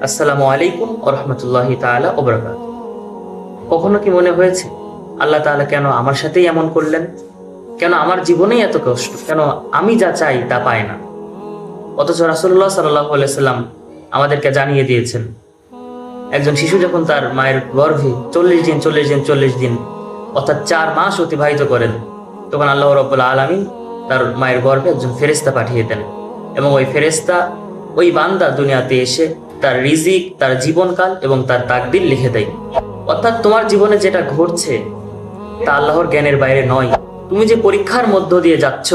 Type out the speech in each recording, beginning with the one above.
আসসালামু আলাইকুম ওয়া রাহমাতুল্লাহি তাআলা ওয়া বারাকাতুহু। কখনো কি মনে হয়েছে আল্লাহ তাআলা কেন আমার সাথেই এমন করলেন? কেন আমার জীবনেই এত কষ্ট? কেন আমি যা চাই তা পাই না? অথচ রাসূলুল্লাহ সাল্লাল্লাহু আলাইহি সাল্লাম আমাদেরকে জানিয়ে দিয়েছেন, একজন শিশু যখন তার মায়ের গর্ভে 40 দিন অর্থাৎ 4 মাস অতিবাহিত করেন, তখন আল্লাহ রাব্বুল আলামিন তার মায়ের গর্ভে একজন ফেরেশতা পাঠিয়ে দেন এবং ওই ফেরেশতা ওই বান্দা দুনিয়াতে এসে তার রিজিক, তার জীবনকাল এবং তার তাকদীর লিখে দেয়। অর্থাৎ তোমার জীবনে যেটা ঘটছে তা আল্লাহর জ্ঞানের বাইরে নয়। তুমি যে পরীক্ষার মধ্য দিয়ে যাচ্ছ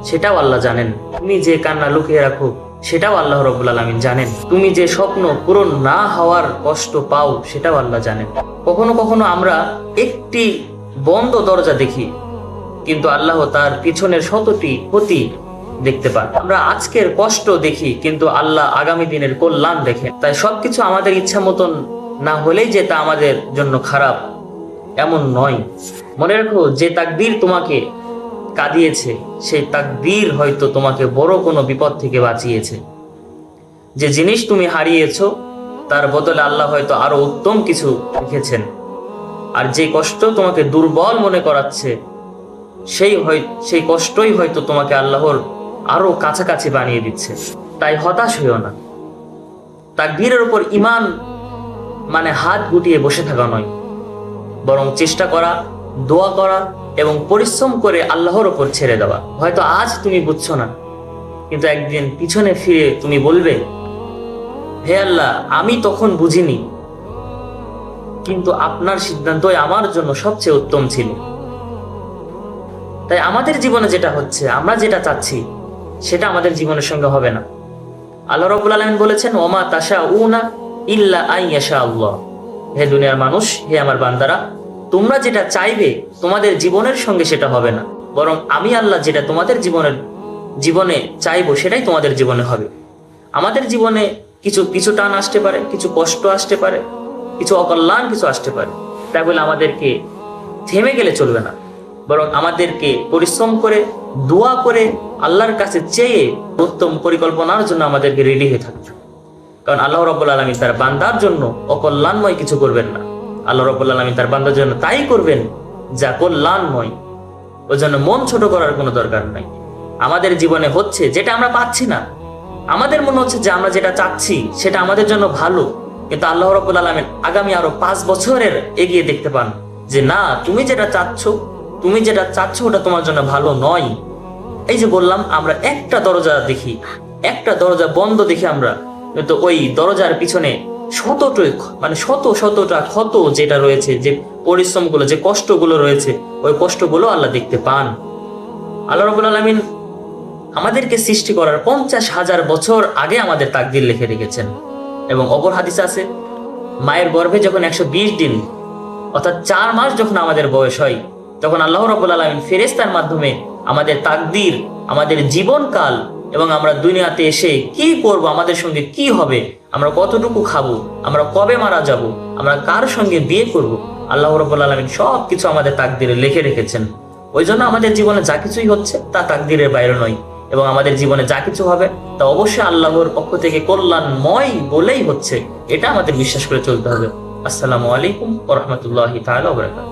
সেটাও আল্লাহ জানেন। তুমি যে কান্না লুকিয়ে রাখো সেটাও আল্লাহ রাব্বুল আলামিন জানেন। তুমি যে স্বপ্ন পূরণ না হওয়ার কষ্ট পাও সেটাও আল্লাহ জানেন। কখনো কখনো আমরা একটি বন্ধ দরজা দেখি, কিন্তু আল্লাহ তার পিছনের শতটি ক্ষতি দেখতে পান। আমরা আজকের কষ্ট দেখি, কিন্তু আল্লাহ আগামী দিনের কল্যাণ দেখেন। তাই সবকিছু আমাদের ইচ্ছা মতন না হলেই যে তা আমাদের জন্য খারাপ এমন নয়। মনে রাখো, যে তাকদীর তোমাকে কাঁদিয়েছে সেই তাকদীর হয়তো তোমাকে বড় কোনো বিপদ থেকে বাঁচিয়েছে। যে জিনিস তুমি হারিয়েছো তার বদলে আল্লাহ হয়তো আরো উত্তম কিছু রেখেছেন। আর যে কষ্ট তোমাকে দুর্বল মনে করাচ্ছে সেই কষ্টই হয়তো তোমাকে আল্লাহর আরো কাছাকাছি বানিয়ে দিচ্ছে। তাই হতাশ হইও না। তাকদীরের উপর ঈমান মানে হাত গুটিয়ে বসে থাকা নয়, বরং চেষ্টা করা, দোয়া করা এবং পরিশ্রম করে আল্লাহর উপর ছেড়ে দেওয়া। হয়তো আজ তুমি বুঝছো না, কিন্তু একদিন পিছনে ফিরে তুমি বলবে, হে আল্লাহ, আমি তখন বুঝিনি, কিন্তু আপনার সিদ্ধান্তই আমার জন্য সবচেয়ে উত্তম ছিল। তাই আমাদের জীবনে যেটা হচ্ছে, আমরা যেটা চাচ্ছি সেটা আমাদের জীবনের সঙ্গে হবে না। আল্লাহ রাব্বুল আলামিন বলেছেন, ওমা তাশাউনা ইল্লা আইয়াশা আল্লাহ। হে দুনিয়ার মানুষ, হে আমার বান্দারা, তোমরা যেটা চাইবে তোমাদের জীবনের সঙ্গে সেটা হবে না, বরং আমি আল্লাহ যেটা তোমাদের জীবনে চাইবো সেটাই তোমাদের জীবনে হবে। আমাদের জীবনে কিছু টান আসতে পারে, কিছু কষ্ট আসতে পারে, কিছু অকল্যাণ কিছু আসতে পারে। তাই বলে আমাদেরকে থেমে গেলে চলবে না, বরং আমাদেরকে পরিশ্রম করে, দোয়া করে, আল্লাহর কাছে চেয়ে উত্তম পরিকল্পনার জন্য আমাদেরকে রেডি হয়ে থাকতে হবে। কারণ আল্লাহ রাব্বুল আলামিন তার বান্দার জন্য অকল্যাণময় কিছু করবেন না। আল্লাহ রাব্বুল আলামিন তার বান্দার জন্য তাই করবেন যা কল্যাণময়। ওই জন্য মন ছোট করার কোনো দরকার নাই। আমাদের জীবনে হচ্ছে যেটা আমরা পাচ্ছি না, আমাদের মনে হচ্ছে যে আমরা যেটা চাচ্ছি সেটা আমাদের জন্য ভালো, কিন্তু আল্লাহ রাব্বুল আলামিন আগামী আরো 5 বছরের এগিয়ে দেখতে পান যে না, তুমি যেটা চাচ্ছ ওটা তোমার জন্য ভালো নয়। এই যে বললাম, আমরা একটা দরজা দেখি, একটা দরজা বন্ধ দেখি আমরা, কিন্তু ওই দরজার পিছনে শতটা ক্ষত যেটা রয়েছে, যে পরিশ্রমগুলো, যে কষ্টগুলো রয়েছে, ওই কষ্টগুলো আল্লাহ দেখতে পান। আল্লাহ রাব্বুল আলামিন আমাদেরকে সৃষ্টি করার 50,000 বছর আগে আমাদের তাকদীর লিখে রেখেছেন। এবং অপর হাদিসে আছে, মায়ের গর্ভে যখন 120 দিন অর্থাৎ 4 মাস যখন আমাদের বয়স হয়, তখন আল্লাহ রাব্বুল আলামিন ফেরেশতার মাধ্যমে আমাদের তাকদীর, আমাদের জীবনকাল এবং আমরা দুনিয়াতে এসে কি করব, আমাদের সঙ্গে কি হবে, আমরা কতটুকু খাবো, আমরা কবে মারা যাব, আমরা কার সঙ্গে বিয়ে করব, আল্লাহ রাব্বুল আলামিন সবকিছু আমাদের তাকদীরে লিখে রেখেছেন। ওই জন্য আমাদের জীবনে যা কিছুই হচ্ছে তা তাকদীরের বাইরে নয়, এবং আমাদের জীবনে যা কিছু হবে তা অবশ্যই আল্লাহর পক্ষ থেকে কল্যাণময় বলেই হচ্ছে, এটা আমাদের বিশ্বাস করে চলতে হবে। আসসালামু আলাইকুম ওয়া রাহমাতুল্লাহি তাআলা ওয়া বারাকাতুহু।